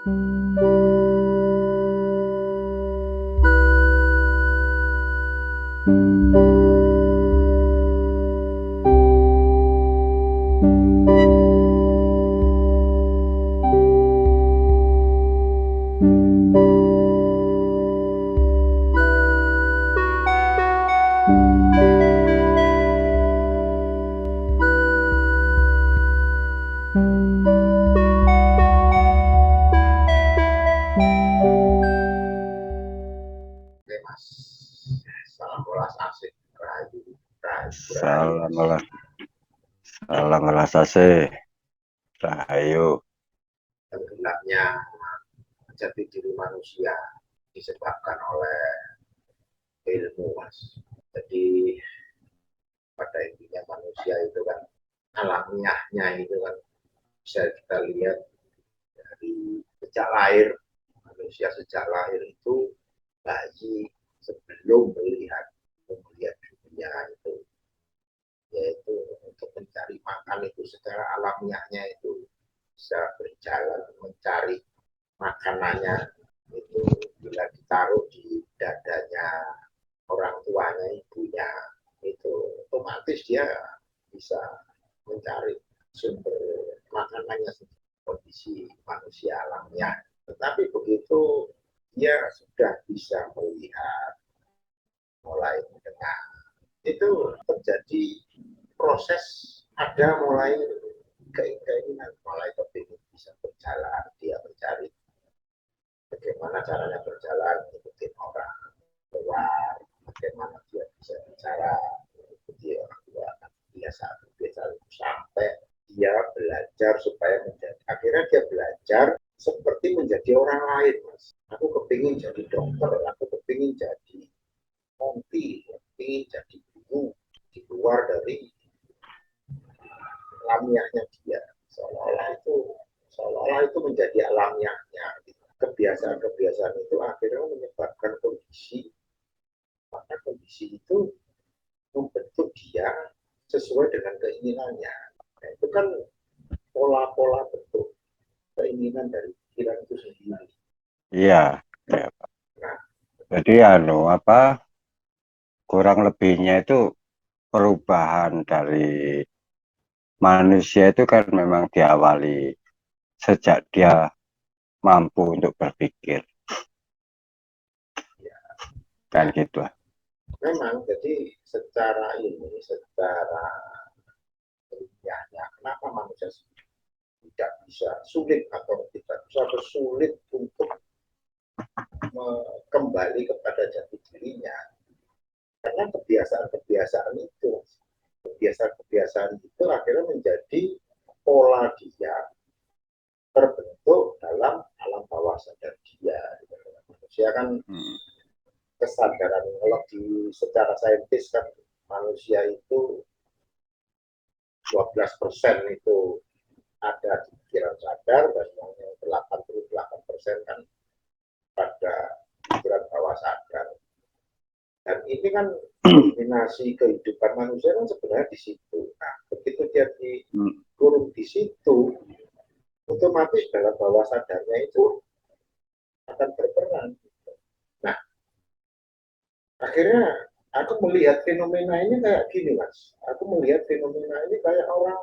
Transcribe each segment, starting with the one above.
Oke Mas, salam ulas asik rayu, rayu, Salam olah, salam olasase, rahayu. tenggelamnya jati diri manusia disebabkan oleh ilmu Mas. Jadi pada intinya manusia itu kan alamiahnya itu kan bisa kita lihat dari sejak lahir. Manusia sejak lahir itu bayi sebelum melihat dunia itu, yaitu untuk mencari makan itu secara alamiahnya itu bisa berjalan mencari makanannya itu bila ditaruh di dadanya orang tuanya, ibunya, itu otomatis dia bisa mencari sumber makanannya kondisi manusia alamiah. Tetapi begitu dia sudah bisa melihat, mulai mendengar, itu terjadi proses, ada mulai keinginan, mulai kepingin bisa berjalan, dia mencari bagaimana caranya berjalan, ikutin orang keluar, bagaimana dia bisa bicara, ikuti orang tua, biasa sampai dia belajar supaya menjadi, akhirnya dia belajar seperti menjadi orang lain Mas. Aku kepingin jadi dokter, aku kepingin jadi monti, kepingin jadi guru, di luar dari alamiahnya dia, seolah-olah itu menjadi alamiahnya. Kebiasaan-kebiasaan itu akhirnya menyebabkan kondisi, maka kondisi itu membentuk dia sesuai dengan keinginannya. Nah, itu kan pola-pola bentuk keinginan dari pikiran itu sendiri. Iya, ya. Nah, Jadi kurang lebihnya itu perubahan dari manusia itu kan memang diawali sejak dia mampu untuk berpikir, ya, kan nah, gitu. memang jadi secara ilmiahnya, kenapa manusia tidak bisa sulit atau tidak bisa bersulit untuk kembali kepada jati dirinya, karena kebiasaan-kebiasaan itu akhirnya menjadi pola dia, terbentuk dalam alam bawah sadar dia. Manusia kan kesadaran, kalau secara saintis kan manusia itu 12% itu ada di pikiran sadar, dan yang 88% kan pada pikiran bawah sadar. Dan ini kan dominasi kehidupan manusia kan sebenarnya di situ. Nah, begitu dia dikurung di situ, otomatis dalam bawah sadarnya itu akan berperan. Nah, akhirnya aku melihat fenomena ini kayak gini Mas. Aku melihat fenomena ini kayak orang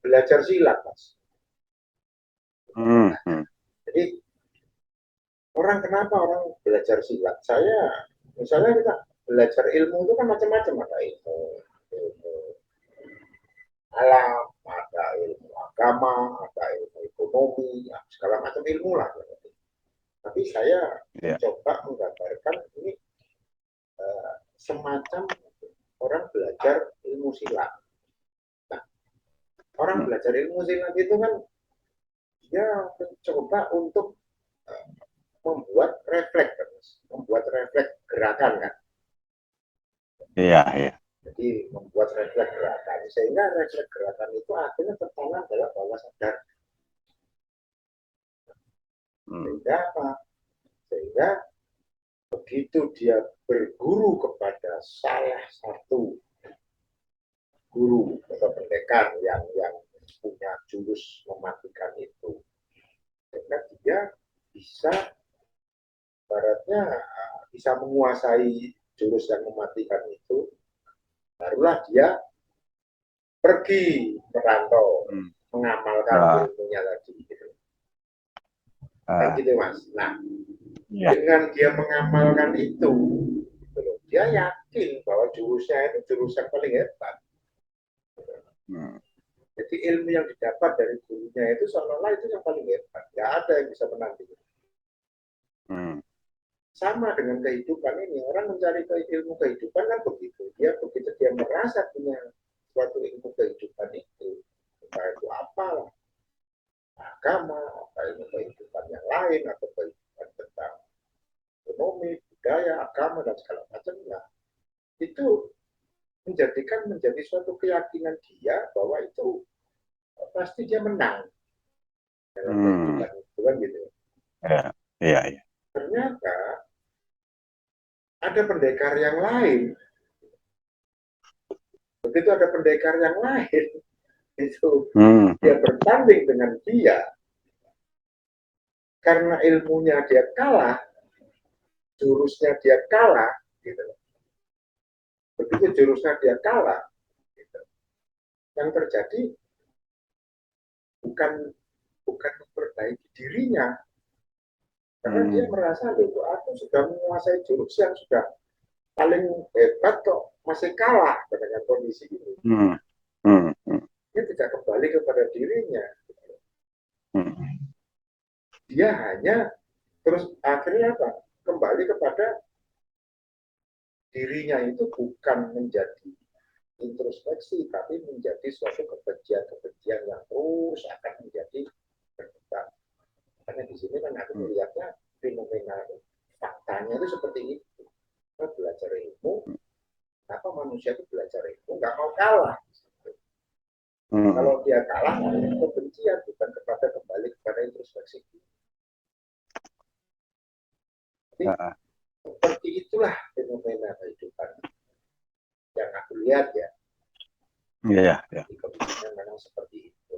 belajar silat Mas. Jadi kenapa orang belajar silat? Misalnya kita belajar ilmu itu kan macam-macam, ada ilmu alam, ada ilmu agama, ada ilmu ekonomi, ya, segala macam ilmu lah. Tapi saya mencoba menggambarkan ini semacam orang belajar ilmu silat. Nah, orang belajar ilmu silat itu kan dia mencoba untuk membuat refleks gerakan kan. Iya, iya. Jadi membuat refleks gerakan, sehingga refleks gerakan itu akhirnya tertanam dalam bawah sadar. Sehingga apa? Sehingga begitu dia berguru kepada salah satu guru atau pendekar yang punya jurus mematikan itu, ketika dia bisa baratnya bisa menguasai jurus yang mematikan itu, barulah dia pergi merantau, mengamalkan ilmunya tadi. Gitu. Kayak gitu Mas. Nah, dengan dia mengamalkan itu, gitu, dia yakin bahwa jurusnya itu jurus yang paling hebat. Jadi ilmu yang didapat dari gurunya itu seolah-olah itu yang paling hebat. Gak ada yang bisa menandingi. Sama dengan kehidupan ini, orang mencari ilmu kehidupan kan begitu. Dia begitu dia merasa punya suatu ilmu kehidupan itu, entah itu apa, agama, apa ilmu kehidupan yang lain, atau kehidupan tentang ekonomi, budaya, agama dan segala macamnya, itu menjadi suatu keyakinan dia bahwa itu pasti dia menang dalam kehidupan itu kan gitu. Iya. Ternyata ada pendekar yang lain. Begitu ada pendekar yang lain, itu dia bertanding dengan dia, karena ilmunya dia kalah, jurusnya dia kalah, gitu. Begitu jurusnya dia kalah, gitu. Yang terjadi bukan memperbaiki dirinya, karena dia merasa, loh, aku sudah menguasai jurus yang sudah paling hebat kok masih kalah dengan kondisi ini. Dia tidak kembali kepada dirinya. Dia hanya terus akhirnya apa? Kembali kepada dirinya itu bukan menjadi introspeksi, tapi menjadi suatu kebencian yang terus akan menjadi berkembang. Karena di sini kan aku melihatnya fenomena faktanya itu seperti itu. Kita belajar ilmu, apa manusia itu belajar ilmu nggak mau kalah. Kalau dia kalah, kebencian bukan kepada kembali kepada introspeksi. Jadi, seperti itulah fenomena kehidupan yang aku lihat ya. Iya. Jadi kondisinya memang seperti itu.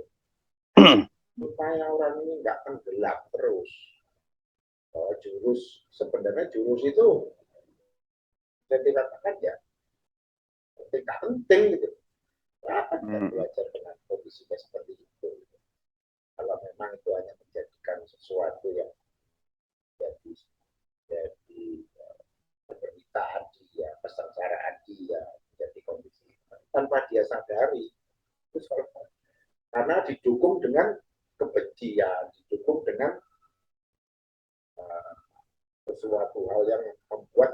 Supaya orang ini nggak tenggelam terus. Bahwa sebenarnya jurus itu saya dikatakan ya tidak penting gitu. Kenapa kita belajar dengan kondisinya seperti itu? Gitu. Kalau memang itu hanya menjadikan sesuatu yang jadi penderitaan dia, kesengsaraan dia, menjadi kondisi tanpa dia sadari. Itu karena didukung dengan kebencian, didukung dengan sesuatu hal yang membuat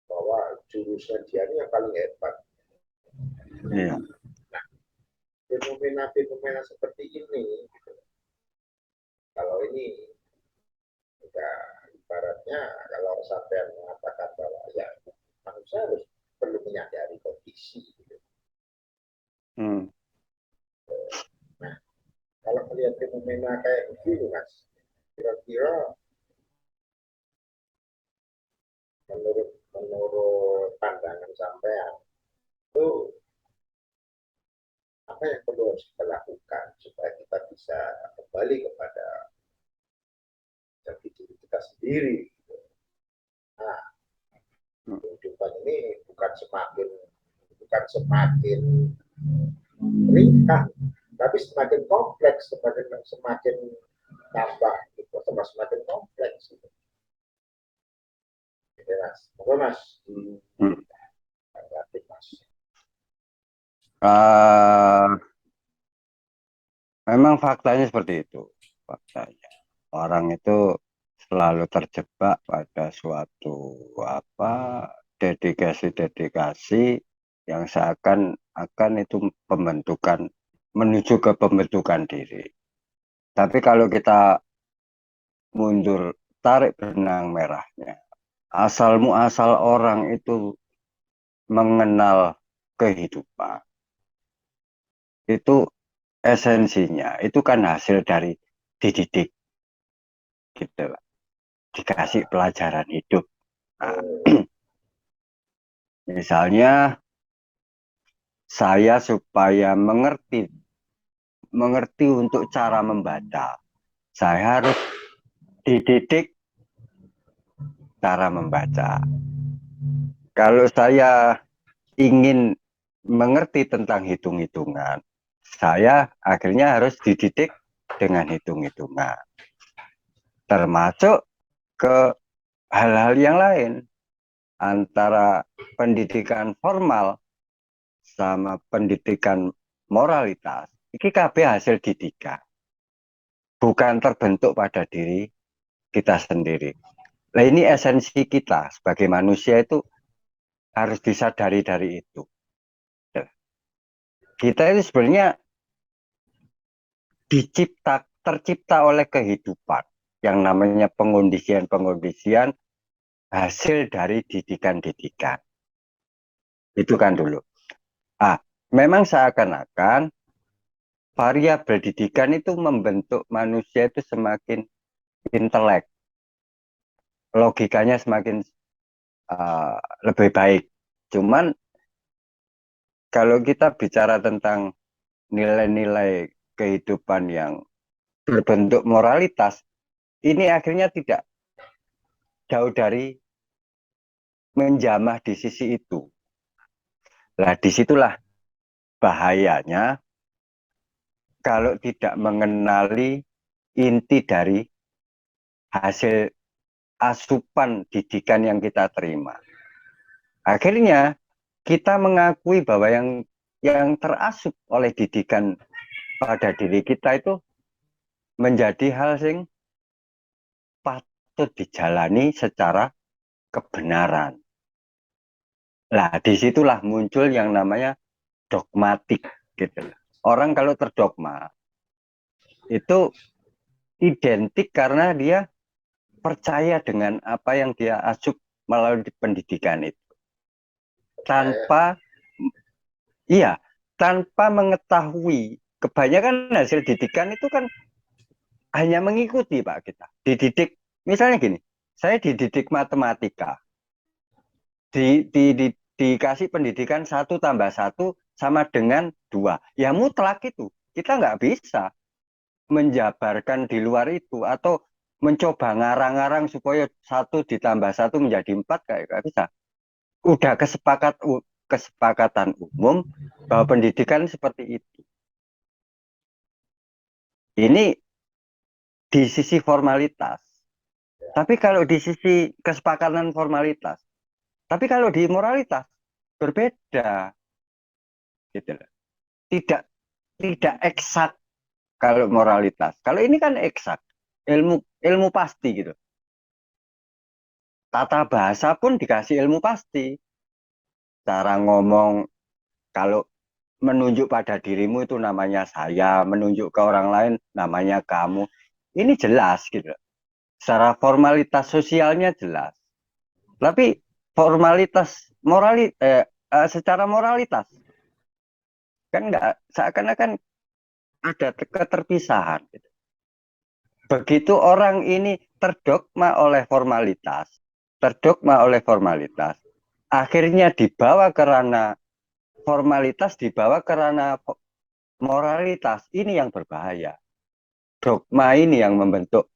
bahwa jurusnya dia ini yang paling hebat. Iya. Nah, fenomena-fenomena seperti ini, gitu. Kalau ini udah ibaratnya kalau sampai mengatakan bahwa ya manusia harus perlu menyadari kondisi. Gitu. Nah, kalau melihat fenomena kayak begini, Mas, kira-kira menurut pandangan sampean itu apa yang perlu harus kita lakukan supaya kita bisa kembali kepada jati diri kita sendiri. Nah, kehidupan ini bukan semakin ringkas, tapi semakin kompleks, semakin tambah, gitu, semakin kompleks. Gitu. Jadi, Mas, Mas. Memang faktanya seperti itu. Faktanya orang itu selalu terjebak pada suatu dedikasi yang seakan-akan itu menuju ke pembentukan diri. Tapi kalau kita mundur, tarik benang merahnya, asal muasal orang itu mengenal kehidupan, itu esensinya itu kan hasil dari dididik, gitu lah, dikasih pelajaran hidup. Nah, misalnya saya supaya mengerti untuk cara membaca, Saya harus dididik cara membaca. Kalau saya ingin mengerti tentang hitung-hitungan, saya akhirnya harus dididik dengan hitung-hitungan. Termasuk ke hal-hal yang lain. Antara pendidikan formal sama pendidikan moralitas, ini kabeh hasil didikan. Bukan terbentuk pada diri kita sendiri. Nah, ini esensi kita sebagai manusia itu harus disadari dari itu. Kita itu sebenarnya tercipta oleh kehidupan yang namanya pengondisian hasil dari didikan-didikan. Itu kan dulu. Memang seakan-akan variabel didikan itu membentuk manusia itu semakin intelek, logikanya semakin lebih baik. Cuman kalau kita bicara tentang nilai-nilai kehidupan yang berbentuk moralitas, ini akhirnya tidak jauh dari menjamah di sisi itu. Nah, disitulah bahayanya kalau tidak mengenali inti dari hasil asupan didikan yang kita terima. Akhirnya kita mengakui bahwa yang terasup oleh didikan pada diri kita itu menjadi hal yang patut dijalani secara kebenaran. Nah, disitulah muncul yang namanya dogmatik gitu. Orang kalau terdogma itu identik karena dia percaya dengan apa yang dia asup melalui pendidikan itu. Tanpa mengetahui, kebanyakan hasil didikan itu kan hanya mengikuti Pak kita. Dididik, misalnya gini, saya dididik matematika, dikasih pendidikan 1+1 sama dengan 2. Ya mutlak itu. Kita nggak bisa menjabarkan di luar itu atau mencoba ngarang-ngarang supaya 1+1 menjadi 4, kayak nggak bisa. Udah kesepakatan umum bahwa pendidikan seperti itu. Ini di sisi formalitas. Tapi kalau di sisi kesepakatan formalitas, tapi kalau di moralitas berbeda, gitu loh. Tidak tidak eksak kalau moralitas. Kalau ini kan eksak, ilmu pasti gitu. Tata bahasa pun dikasih ilmu pasti. Cara ngomong, kalau menunjuk pada dirimu itu namanya saya, menunjuk ke orang lain namanya kamu. Ini jelas gitu. Secara formalitas sosialnya jelas. Tapi secara moralitas kan nggak, seakan-akan ada keterpisahan. Gitu. Begitu orang ini terdogma oleh formalitas, akhirnya dibawa ke ranah formalitas, dibawa ke ranah moralitas. Ini yang berbahaya. Dogma ini yang membentuk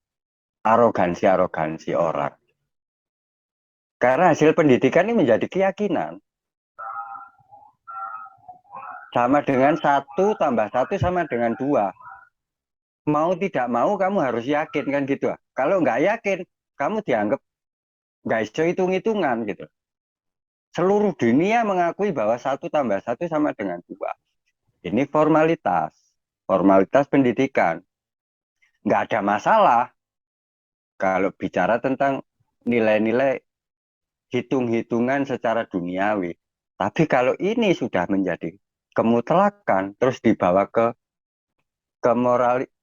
arogansi-arogansi orang. Karena hasil pendidikan ini menjadi keyakinan. Sama dengan 1+1 sama dengan 2. Mau tidak mau kamu harus yakin kan gitu. Kalau nggak yakin, kamu dianggap nggak bisa hitung-hitungan gitu. Seluruh dunia mengakui bahwa 1+1 sama dengan 2. Ini formalitas pendidikan. Nggak ada masalah kalau bicara tentang nilai-nilai hitung-hitungan secara duniawi. Tapi kalau ini sudah menjadi kemutlakan, terus dibawa ke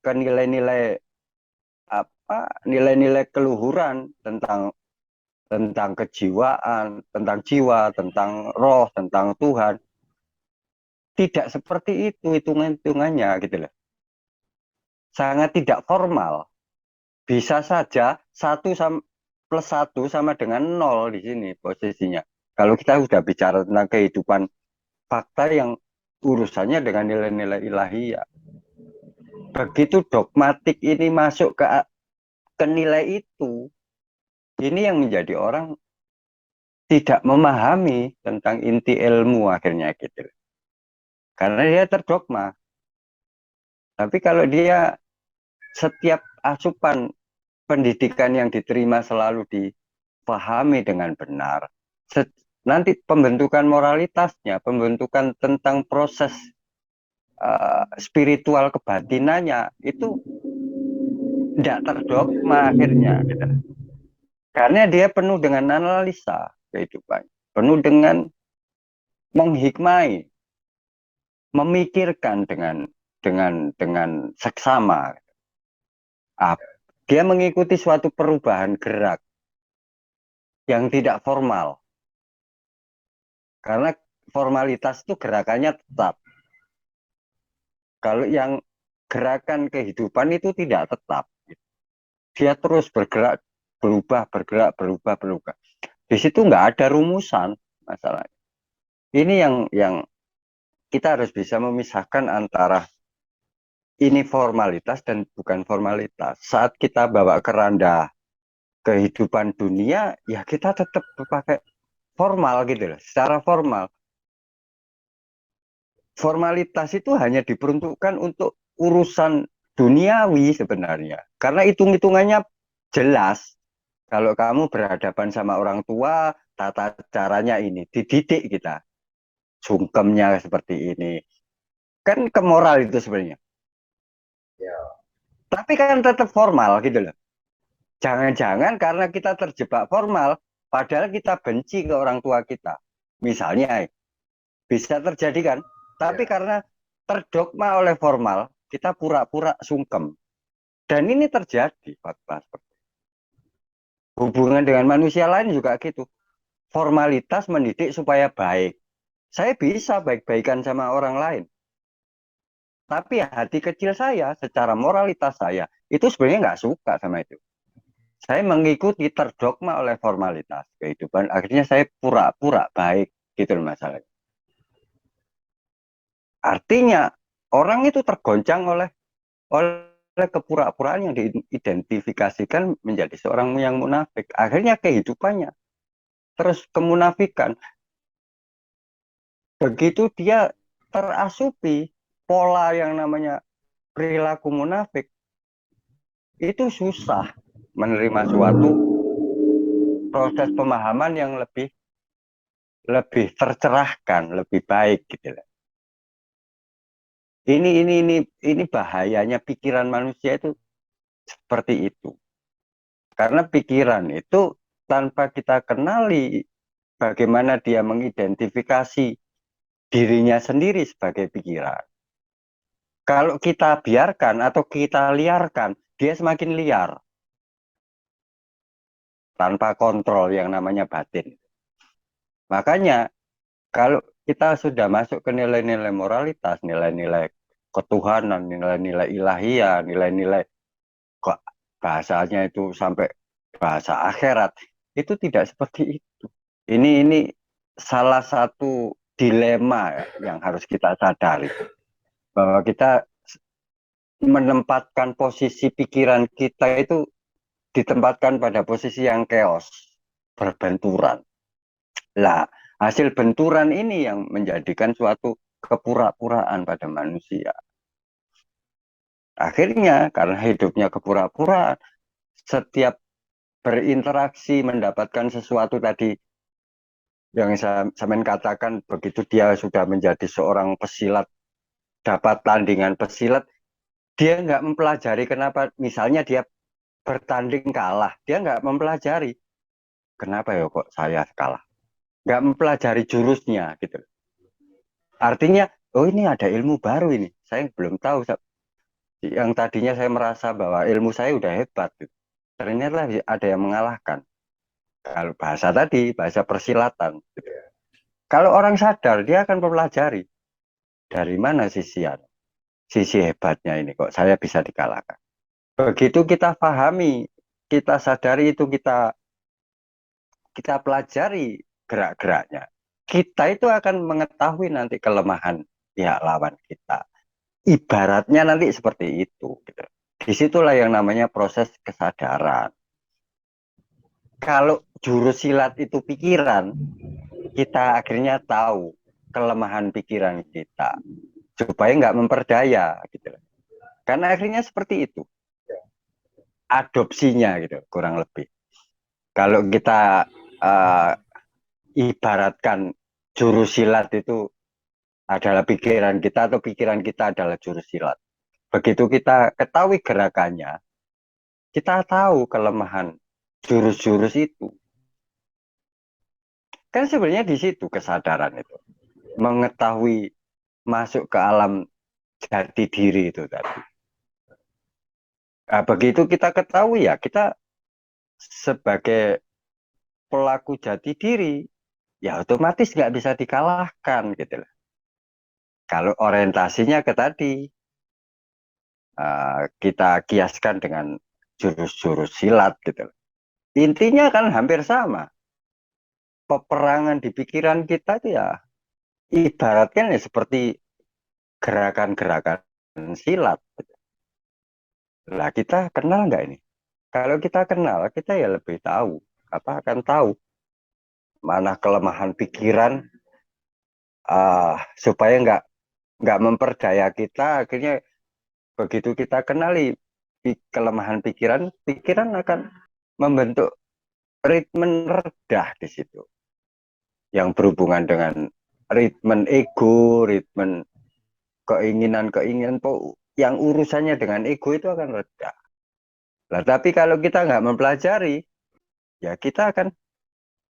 nilai-nilai nilai-nilai keluhuran tentang kejiwaan, tentang jiwa, tentang roh, tentang Tuhan. Tidak seperti itu hitungan-hitungannya gitu loh. Sangat tidak formal. Bisa saja 1+1 sama dengan 0 di sini posisinya. Kalau kita sudah bicara tentang kehidupan fakta yang urusannya dengan nilai-nilai ilahiyah. begitu dogmatik ini masuk ke nilai itu, ini yang menjadi orang tidak memahami tentang inti ilmu akhirnya gitu. Karena dia terdogma. Tapi kalau dia setiap asupan pendidikan yang diterima selalu dipahami dengan benar, nanti pembentukan moralitasnya, pembentukan tentang proses spiritual kebatinannya itu tidak terdogma akhirnya gitu. Karena dia penuh dengan analisa kehidupan, penuh dengan menghikmai, memikirkan dengan seksama. Dia mengikuti suatu perubahan gerak yang tidak formal. Karena formalitas itu gerakannya tetap. Kalau yang gerakan kehidupan itu tidak tetap. Dia terus bergerak, berubah. Di situ nggak ada rumusan masalah. Ini yang kita harus bisa memisahkan antara ini formalitas dan bukan formalitas. Saat kita bawa ke ranah kehidupan dunia, ya kita tetap pakai formal gitu loh, secara formal. Formalitas itu hanya diperuntukkan untuk urusan duniawi sebenarnya. Karena hitung-hitungannya jelas. Kalau kamu berhadapan sama orang tua, tata caranya ini, dididik kita. Sungkemnya seperti ini. Kan ke moral itu sebenarnya. Ya, Tapi kan tetap formal gitu loh. Jangan-jangan karena kita terjebak formal, padahal kita benci ke orang tua kita. Misalnya, bisa terjadi kan? Tapi ya, karena terdogma oleh formal, kita pura-pura sungkem. Dan ini terjadi, fakta. Hubungan dengan manusia lain juga gitu. Formalitas mendidik supaya baik. Saya bisa baik-baikan sama orang lain. Tapi hati kecil saya, secara moralitas saya, itu sebenarnya nggak suka sama itu. Saya mengikuti terdogma oleh formalitas kehidupan. Akhirnya saya pura-pura baik. Gitu loh masalahnya. Artinya, orang itu tergoncang oleh kepura-puraan yang diidentifikasikan menjadi seorang yang munafik. Akhirnya kehidupannya terus kemunafikan. Begitu dia terasupi pola yang namanya perilaku munafik, itu susah menerima suatu proses pemahaman yang lebih lebih tercerahkan, lebih baik gitu lah. Ini bahayanya pikiran manusia itu seperti itu. Karena pikiran itu tanpa kita kenali bagaimana dia mengidentifikasi dirinya sendiri sebagai pikiran. Kalau kita biarkan atau kita liarkan, dia semakin liar tanpa kontrol yang namanya batin. Makanya kalau kita sudah masuk ke nilai-nilai moralitas, nilai-nilai ketuhanan, nilai-nilai ilahiyah, nilai-nilai kok bahasanya itu sampai bahasa akhirat, itu tidak seperti itu. Ini salah satu dilema ya, yang harus kita sadari bahwa kita menempatkan posisi pikiran kita itu ditempatkan pada posisi yang chaos, berbenturan. Lah, hasil benturan ini yang menjadikan suatu kepura-puraan pada manusia. Akhirnya, karena hidupnya kepura-puraan, setiap berinteraksi mendapatkan sesuatu tadi yang saya katakan, begitu dia sudah menjadi seorang pesilat, dapat tandingan pesilat, dia nggak mempelajari kenapa, misalnya dia bertanding kalah, dia nggak mempelajari kenapa ya kok saya kalah, nggak mempelajari jurusnya gitu. Artinya, oh ini ada ilmu baru ini, saya belum tahu. Yang tadinya saya merasa bahwa ilmu saya udah hebat, gitu. Ternyata ada yang mengalahkan. Kalau bahasa tadi, bahasa persilatan. Gitu. ya. Kalau orang sadar, dia akan mempelajari dari mana sisi hebatnya ini kok saya bisa dikalahkan. Begitu kita pahami, kita sadari itu, kita pelajari gerak-geraknya. Kita itu akan mengetahui nanti kelemahan pihak lawan kita. ibaratnya nanti seperti itu. Gitu. Disitulah yang namanya proses kesadaran. Kalau jurus silat itu pikiran, kita akhirnya tahu kelemahan pikiran kita supaya nggak memperdaya gitu. Karena akhirnya seperti itu adopsinya gitu kurang lebih. Kalau kita ibaratkan jurus silat itu adalah pikiran kita atau pikiran kita adalah jurus silat. Begitu kita ketahui gerakannya, kita tahu kelemahan jurus-jurus itu. Kan sebenarnya di situ kesadaran itu. Mengetahui masuk ke alam jati diri itu tadi. Nah, begitu kita ketahui ya, kita sebagai pelaku jati diri, ya otomatis nggak bisa dikalahkan gitu loh. Kalau orientasinya ke tadi, kita kiaskan dengan jurus-jurus silat gitu loh. Intinya kan hampir sama. Peperangan di pikiran kita itu ya ibaratkan ya seperti gerakan-gerakan silat. Lah kita kenal nggak ini? Kalau kita kenal, kita ya lebih tahu. Apa akan tahu mana kelemahan pikiran supaya nggak memperdaya kita. Akhirnya begitu kita kenali kelemahan pikiran, pikiran akan membentuk ritme rendah di situ. Yang berhubungan dengan ritme ego, ritme keinginan-keinginan yang urusannya dengan ego itu akan reda. Nah, tapi kalau kita nggak mempelajari, ya kita akan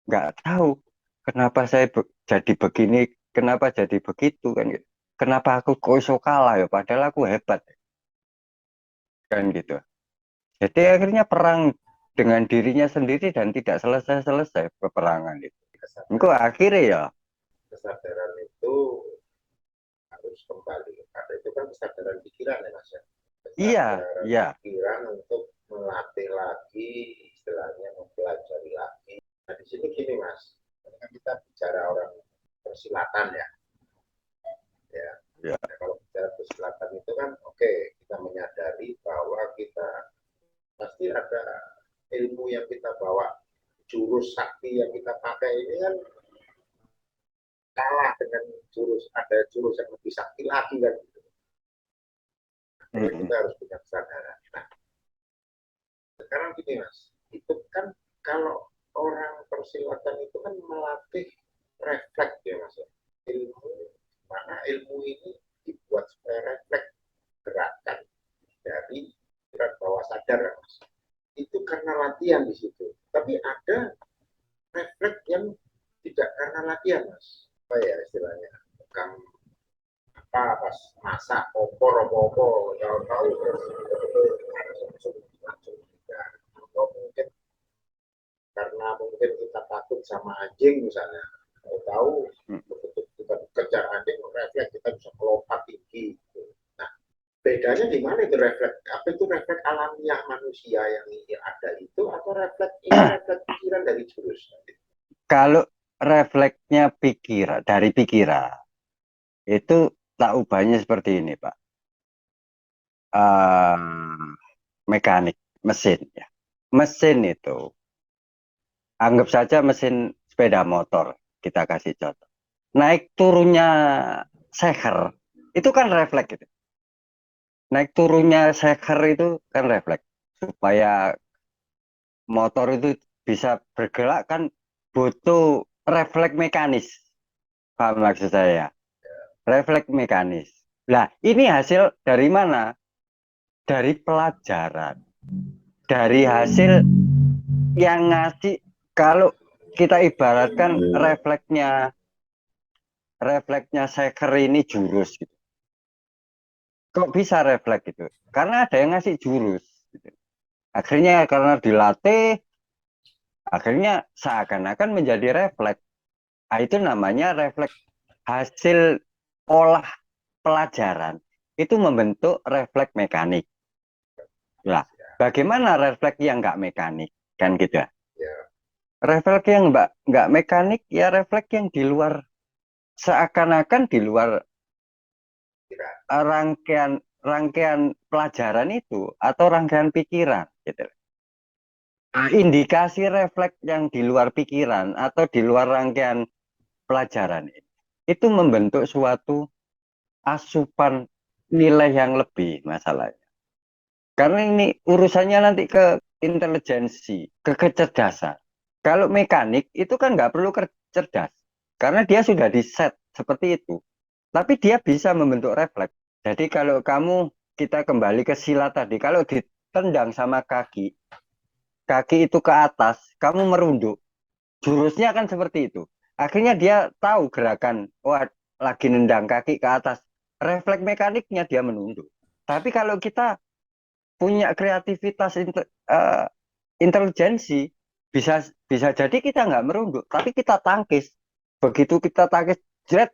nggak tahu kenapa saya jadi begini, kenapa jadi begitu kan gitu. Kenapa aku kok iso kalah ya padahal aku hebat kan gitu. Jadi akhirnya perang dengan dirinya sendiri dan tidak selesai-selesai peperangan itu. Engkau Kesadaran, akhirnya ya, kesadaran itu harus kembali. Karena itu kan kesadaran pikiran ya Mas ya. iya, Kesadaran iya, pikiran untuk melatih lagi, istilahnya mempelajari lagi. Nah di sini gini Mas, ini kan kita bicara orang persilatan ya. Ya, iya, nah, kalau bicara persilatan itu kan oke, kita menyadari bahwa kita pasti ada ilmu yang kita bawa, jurus sakti yang kita pakai ini kan kalah dengan ada jurus yang lebih sakti lagi kan gitu. Nah, kita harus punya kesadaran. Nah, sekarang gini Mas, itu kan kalau orang persilatan itu kan melatih refleks ya Mas ya. Ilmu, mana ilmu ini dibuat supaya refleks gerakan dari gerak bawah sadar ya Mas. Itu karena latihan di situ. Tapi ada refleks yang tidak karena latihan Mas. Apa ya istilahnya? Bukan apa pas masak opor opo tahu terus langsung tidak, atau mungkin karena mungkin kita takut sama anjing misalnya, tahu begitu kita kejar anjing refleks kita bisa melompat tinggi gitu. Nah bedanya di mana itu refleks, apa itu refleks alamiah manusia yang ada itu atau refleks ini refleks pikiran dari jurus. kalau refleksnya pikiran dari pikiran itu tak ubahnya seperti ini, Pak. Uh, Mekanik mesin ya. Mesin itu anggap saja mesin sepeda motor, kita kasih contoh. Naik turunnya seher itu kan refleks itu. Naik turunnya seher itu kan refleks supaya motor itu bisa bergerak kan butuh refleks mekanis. Paham maksud saya? Refleks mekanis. Nah, ini hasil dari mana? Dari pelajaran. Dari hasil yang ngasih, kalau kita ibaratkan refleksnya seker ini jurus gitu. Kok bisa refleks gitu? Karena ada yang ngasih jurus. Gitu. Akhirnya karena dilatih, akhirnya seakan-akan menjadi refleks. Nah, itu namanya refleks hasil olah pelajaran. Itu membentuk refleks mekanik. Nah, bagaimana refleks yang nggak mekanik? Kan gitu ya. Ya, Refleks yang nggak mekanik, ya refleks yang di luar, seakan-akan di luar rangkaian rangkaian pelajaran itu atau rangkaian pikiran gitu. Indikasi refleks yang di luar pikiran atau di luar rangkaian pelajaran itu membentuk suatu asupan nilai yang lebih masalahnya. Karena ini urusannya nanti ke intelijensi, ke kecerdasan. Kalau mekanik itu kan nggak perlu cerdas, karena dia sudah di set seperti itu. Tapi dia bisa membentuk refleks. Jadi kalau kita kembali ke silat tadi, kalau ditendang sama kaki, kaki itu ke atas, kamu merunduk. Jurusnya kan seperti itu. Akhirnya dia tahu gerakan, wah lagi nendang kaki ke atas. Refleks mekaniknya dia menunduk. Tapi kalau kita punya kreativitas intelijensi, bisa bisa jadi kita nggak merunduk, tapi kita tangkis. Begitu kita tangkis, jret,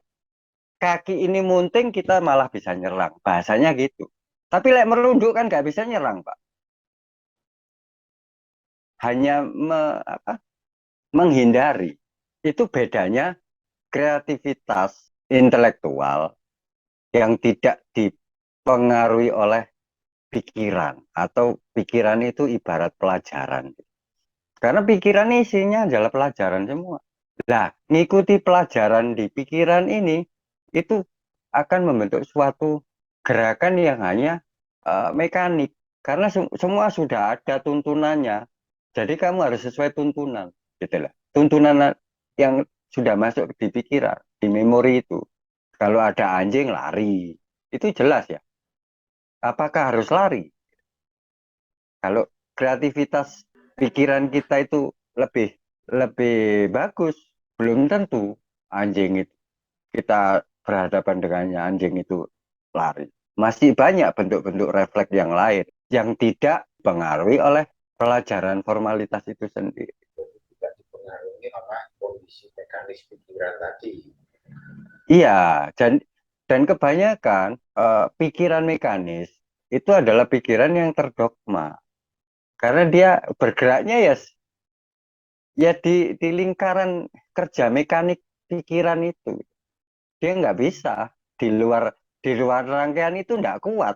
kaki ini munting, kita malah bisa nyerang. Bahasanya gitu. Tapi lek merunduk kan nggak bisa nyerang, Pak. Hanya menghindari. Itu bedanya kreativitas intelektual yang tidak dipengaruhi oleh pikiran. Atau pikiran itu ibarat pelajaran. Karena pikiran isinya adalah pelajaran semua. Nah, ngikuti pelajaran di pikiran ini, itu akan membentuk suatu gerakan yang hanya mekanik. Karena semua sudah ada tuntunannya. Jadi kamu harus sesuai tuntunan, gitu lah. Tuntunan yang sudah masuk di pikiran, di memori itu. Kalau ada anjing lari, itu jelas ya. Apakah harus lari? Kalau kreativitas pikiran kita itu lebih lebih bagus, belum tentu anjing itu kita berhadapan dengannya anjing itu lari. Masih banyak bentuk-bentuk refleks yang lain yang tidak dipengaruhi oleh pelajaran formalitas itu sendiri. Jadi tidak dipengaruhi oleh kondisi mekanis pikiran tadi. Iya, dan kebanyakan pikiran mekanis itu adalah pikiran yang terdogma karena dia bergeraknya ya di lingkaran kerja mekanik pikiran itu. Dia nggak bisa di luar rangkaian itu nggak kuat.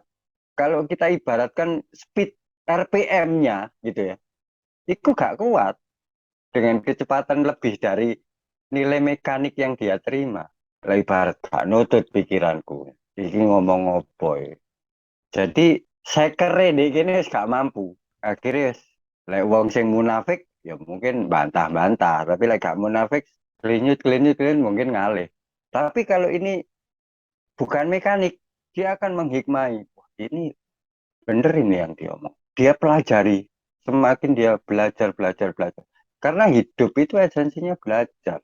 Kalau kita ibaratkan speed RPM-nya gitu ya, itu nggak kuat dengan kecepatan lebih dari nilai mekanik yang dia terima. Lah ibarat gak nutut pikiranku. Ini ngomong opo ya. Jadi saya keren deh gini gak mampu. Akhirnya lek wong sing munafik ya mungkin bantah-bantah, tapi lek gak munafik klinyut mungkin ngalih. Tapi kalau ini bukan mekanik, dia akan menghikmai. Wah, ini bener ini yang dia omong. Dia pelajari, semakin dia belajar. Karena hidup itu esensinya belajar,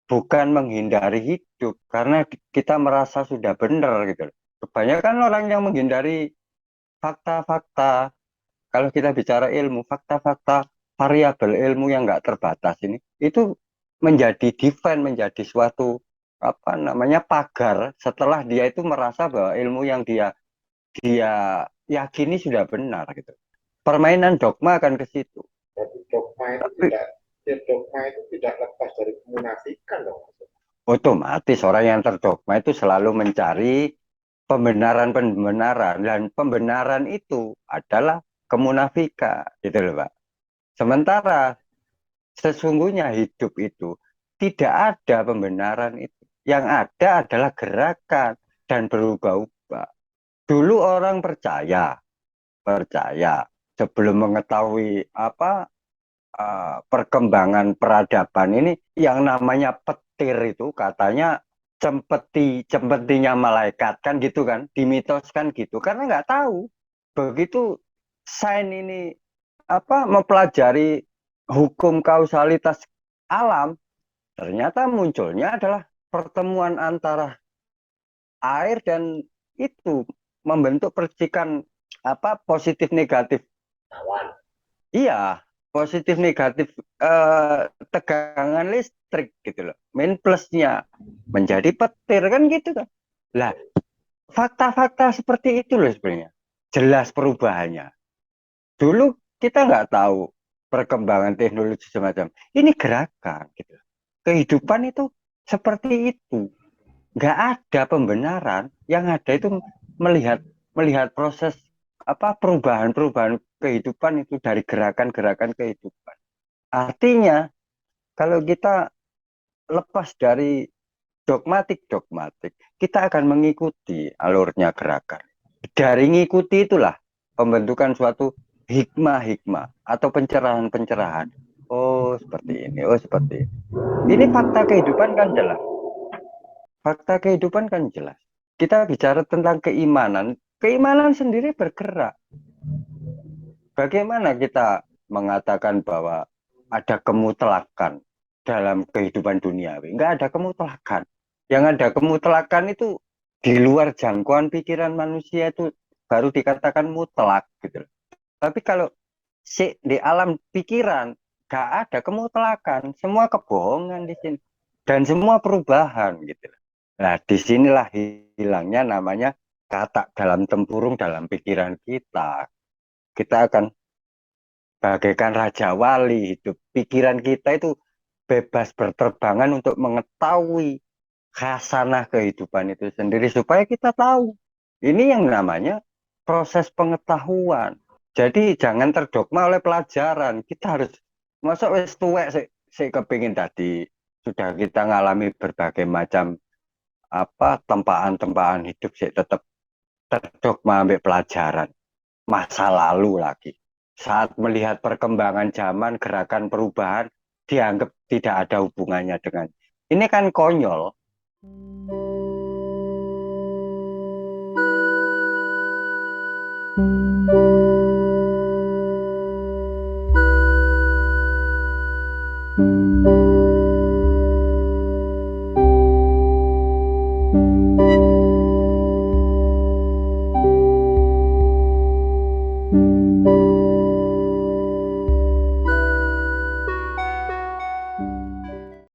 bukan menghindari hidup. Karena kita merasa sudah benar gitu. Kebanyakan orang yang menghindari fakta-fakta, kalau kita bicara ilmu, fakta-fakta variabel ilmu yang nggak terbatas ini, itu menjadi defend, menjadi suatu apa namanya pagar setelah dia itu merasa bahwa ilmu yang dia dia yakini sudah benar gitu. Permainan dogma akan ke situ. Jadi Tapi dogma itu tidak lepas dari kemunafikan dong. otomatis orang yang terdogma itu selalu mencari pembenaran-pembenaran dan pembenaran itu adalah kemunafikan gitu loh Pak. Sementara sesungguhnya hidup itu tidak ada pembenaran itu. Yang ada adalah gerakan dan berubah-ubah. Dulu orang percaya sebelum mengetahui apa perkembangan peradaban ini yang namanya petir itu katanya cempetinya malaikat kan gitu kan dimitoskan gitu karena nggak tahu begitu sains ini apa mempelajari hukum kausalitas alam ternyata munculnya adalah pertemuan antara air dan itu membentuk percikan apa positif negatif. Awan. Iya, positif negatif tegangan listrik gitu loh. Min plusnya menjadi petir kan gitu kan. Lah, fakta-fakta seperti itu loh sebenarnya. Jelas perubahannya. Dulu kita nggak tahu perkembangan teknologi semacam. Ini gerakan gitu. Kehidupan itu seperti itu. Nggak ada pembenaran. Yang ada itu melihat melihat proses apa perubahan-perubahan kehidupan itu dari gerakan-gerakan kehidupan. Artinya kalau kita lepas dari dogmatik, kita akan mengikuti alurnya gerakan. Dari ngikuti itulah pembentukan suatu hikmah-hikmah atau pencerahan-pencerahan. Oh, seperti ini. Oh, seperti ini. Ini fakta kehidupan kan jelas. Fakta kehidupan kan jelas. Kita bicara tentang keimanan. Keimanan sendiri bergerak. Bagaimana kita mengatakan bahwa ada kemutlakan dalam kehidupan duniawi? Enggak ada kemutlakan. Yang ada kemutlakan itu di luar jangkauan pikiran manusia itu baru dikatakan mutlak gitu. Tapi kalau di alam pikiran nggak ada kemutlakan, semua kebohongan di sini dan semua perubahan gitu. Nah, disinilah hilangnya namanya kata dalam tempurung dalam pikiran kita. Kita akan bagaikan raja wali hidup. Pikiran kita itu bebas berterbangan untuk mengetahui khasanah kehidupan itu sendiri supaya kita tahu. Ini yang namanya proses pengetahuan. Jadi jangan terdogma oleh pelajaran. Kita harus masuk wis tuwek sik kepingin tadi sudah kita ngalami berbagai macam apa tempaan-tempaan hidup sik tetap terdogma ambil pelajaran masa lalu lagi. Saat melihat perkembangan zaman, gerakan perubahan dianggap tidak ada hubungannya dengan ini kan konyol.